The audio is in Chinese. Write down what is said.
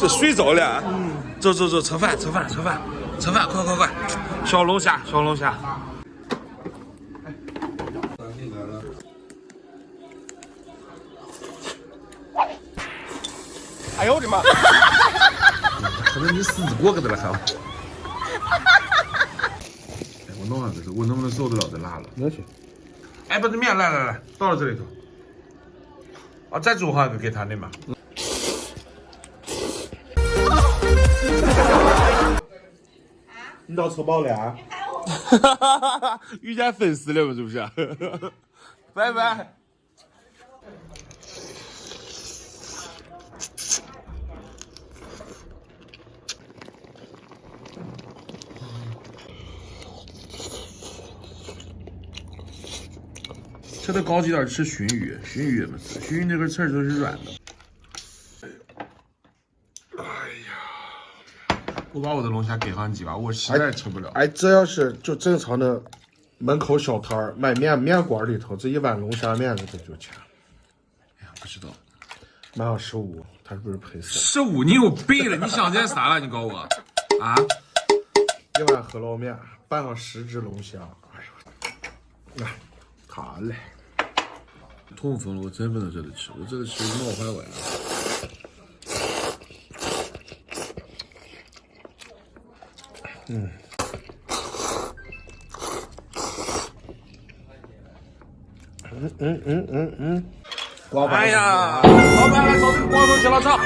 这水着了。走走走，吃饭吃饭吃饭吃饭，快快快！小龙虾小龙虾。哎呦我的妈！可能你死过个的了，还。我弄下这个，我能不能受得了这辣了？能行。哎，把这面来来来，倒到这里头。啊，再煮上一个给他的嘛。你倒吃饱了啊？遇见粉丝了嘛，是不是？拜拜。吃的高级点吃鲟鱼，鲟鱼也不吃，鲟鱼那根刺儿都是软的。哎呀，我把我的龙虾给上你吧，我实在吃不了。哎，这要是就正常的门口小摊儿买面馆里头，这一碗龙虾面这就钱。哎呀，不知道。买上15，他是不是赔死？15，你有病了？你想见啥了？你告诉我。啊？1碗饸饹面，拌上10只龙虾。哎呦，哎，好嘞。痛风了，我真不能这里吃，我这里吃冒坏我呀。哎呀，老板来找这个光头去了，操！